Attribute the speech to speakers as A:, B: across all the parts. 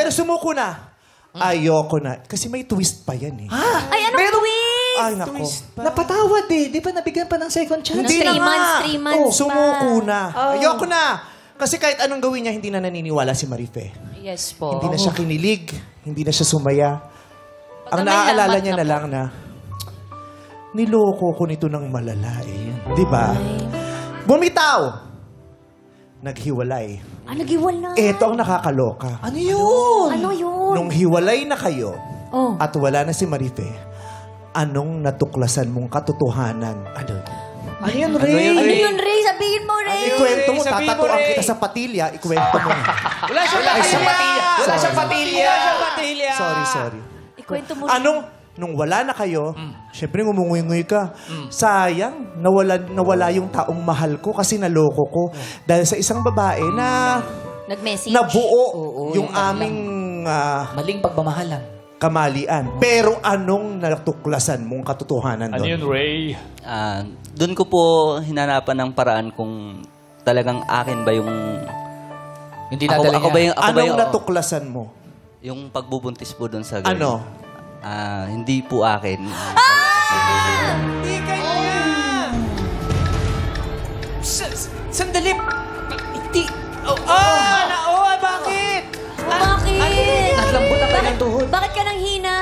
A: Pero sumuko na. Ayoko na. Kasi may twist pa yan eh.
B: Ay, anong twist?
A: Ay, nako.
C: Napatawad eh. Di ba nabigyan pa ng second chance?
A: Hindi na nga.
B: 3 months
A: Sumuko na. Ayoko na. Kasi kahit anong gawin niya, hindi na naniniwala si Marife.
B: Yes po.
A: Hindi na siya kinilig. Hindi na siya sumaya. Ang naaalala niya na lang na, niloko ko nito ng malala eh. Di ba? Bumitaw. Naghiwalay.
B: Naghiwalay.
A: Ito ang nakakaloka.
C: Ano yun?
B: Ano yun?
A: Nung hiwalay na kayo,
B: Oh.
A: at wala na si Marife, anong natuklasan mong katotohanan?
C: Ano yun, Ray?
B: Ano yun, Ray? Sabihin mo, Ray.
A: Ikwento mo,
D: Sabihin mo,
A: tatatuan
D: Ray.
A: kita sa patilya, ikwento mo.
D: Wala siyang patilya! Wala
A: Sorry.
D: siyang patilya! Wala siyang patilya!
A: Sorry.
B: Ikwento mo.
A: Nung wala na kayo, syempre ngumunguy-nguy ka. Sayang, nawala yung taong mahal ko kasi naloko ko. Dahil sa isang babae na
B: Nag-message.
A: nabuo
C: Oo,
A: yung
C: yung
A: aming
C: Maling pagmamahalan.
A: kamalian. Pero anong natuklasan mong katotohanan
D: Ano
A: doon?
D: yun, Ray?
E: Doon ko po hinanapan ng paraan kung talagang akin ba yung...
C: Yung dinadala
E: Ako ba yung...
A: Anong natuklasan mo?
E: Yung pagbubuntis po doon sa girl.
A: Ano?
E: Hindi po akin.
D: Hindi kanya! Sandali! Hindi! Bakit?
B: Bakit?
C: Naglambot ang kanyang tuhod.
B: Bakit ka nang hina?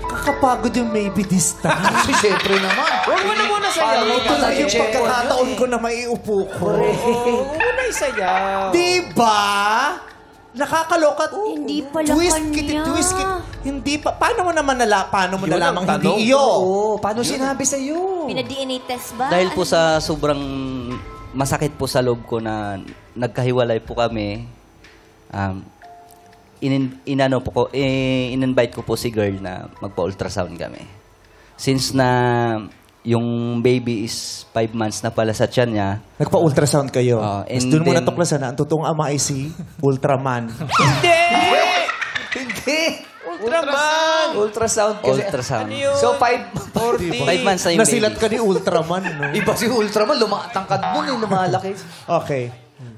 A: Kakapagod yung maybe this time.
C: Siyempre naman.
D: Huwag mo na muna sayaw.
A: Ito na yung pagkakataon ko na maiupo ko.
D: Huwag mo na isayaw.
A: Diba? Nakakaloka.
B: Hindi pala
A: twist
B: kanya.
A: twist kit. Hindi pa. Paano mo naman paano mo
D: Yun
A: nalamang
D: ang tanong.
A: hindi iyo?
C: Oo, paano sinabi sa'yo?
B: Pina-DNA test ba?
E: Dahil po sa sobrang masakit po sa loob ko na nagkahiwalay po kami, in-invite ko po si girl na magpa-ultrasound kami. Since na yung baby is 5 months na pala sa tiyan niya.
A: Nagpa-ultrasound kayo.
E: And
A: Tapos doon mo
E: then-
A: natuklasan na ang totoong ama ay si Ultraman.
D: Hindi!
C: Hindi.
D: Ultraman!
C: Ultrasound kasi.
E: Ultrasound.
D: Ano yun?
C: So, 5
E: 5 months na yung
A: Nasilat
E: baby.
A: ka ni Ultraman, no?
C: Iba si Ultraman, lumatangkad mo eh, lumalaki.
A: Okay.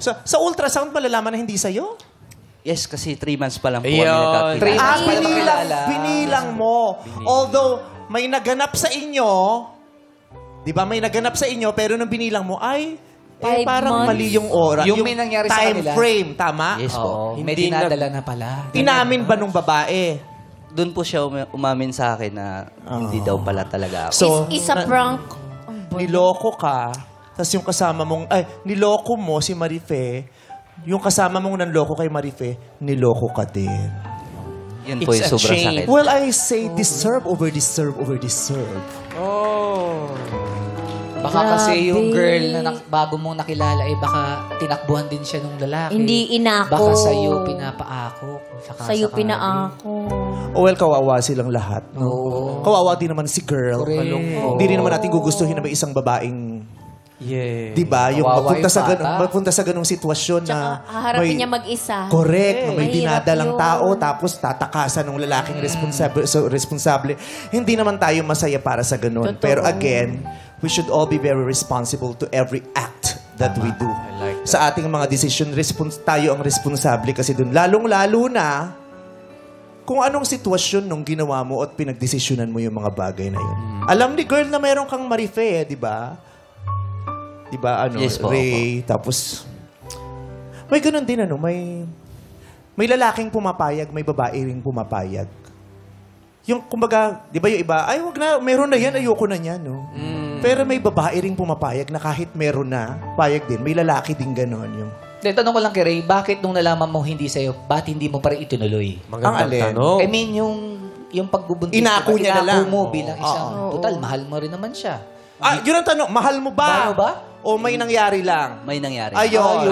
A: So, sa ultrasound malalaman na hindi sa'yo?
E: Yes, kasi 3 months pa lang po
D: Ayun.
E: kami nagkakita.
C: 3 months pa lang makilala.
A: Binilang mo. Although, may naganap sa inyo, di ba, may naganap sa inyo, pero nung binilang mo, ay,
B: 5
A: parang
B: months.
A: mali yung oras.
C: Yung may nangyari sa
A: time
C: kanila.
A: frame, tama?
E: Yes po.
C: Oo, may
D: Hindi
C: dinadala na pala.
A: Inamin ba nung babae?
E: Doon po siya umamin sa akin na hindi daw pala talaga ako.
A: So,
B: Is a prank.
A: niloko ka, tapos yung kasama mong, niloko mo si Marife, yung kasama mong nanloko kay Marife, niloko ka din.
E: Yun po yung
D: It's a
E: sobrang
D: chain.
E: sakit.
A: Well, I say deserve over deserve over deserve.
D: Oh.
C: Baka kasi yung
B: Grabe.
C: girl na bago mong nakilala, baka tinakbuhan din siya nung lalaki.
B: Hindi inako.
C: Baka sa'yo pinapaako.
B: Sa'yo pinaako.
A: Oh, well, kawawa silang lahat. No?
C: Oo.
A: Kawawa din naman si girl.
C: Correct.
A: Hindi rin naman natin gugustuhin na may isang babaeng,
D: Yeah.
A: di ba? Yung
C: Kawawa
A: magpunta sa ganung sitwasyon na
B: Tsaka haharapin niya mag-isa.
A: correct, na may
B: Mahirap
A: dinadalang
B: yun.
A: tao tapos tatakasan ng lalaking responsable. Hindi naman tayo masaya para sa ganun.
B: Totoo.
A: Pero again, we should all be very responsible to every act that we do. Sa ating mga decision, tayo ang responsable kasi dun. Lalong-lalo na kung anong sitwasyon nung ginawa mo at pinagdesisyonan mo yung mga bagay na yun. Alam ni girl na meron kang Marife, di ba? Di ba,
E: Yes po,
A: Ray, tapos, may ganun din, may lalaking pumapayag, may babae ring pumapayag. Yung, kumbaga, di ba yung iba, ay, wag na, meron na yan, ayoko na yan, no? Pero may babae ring pumapayag na kahit meron na, payag din, may lalaki din ganon yung.
C: Then, tanong ko lang kay Ray, bakit nung nalaman mo hindi sa'yo, ba't hindi mo pa rin itinuloy?
D: Magandang
A: alin?
D: tanong.
C: I mean, yung pagbubuntis.
A: Inako
C: diba,
A: niya na lang.
C: mo bilang isang,
B: Oo.
C: total, mahal mo rin naman siya.
A: Yun ang tanong, mahal mo ba?
C: Mahal mo ba?
A: O may nangyari lang?
E: May nangyari.
A: Ayun.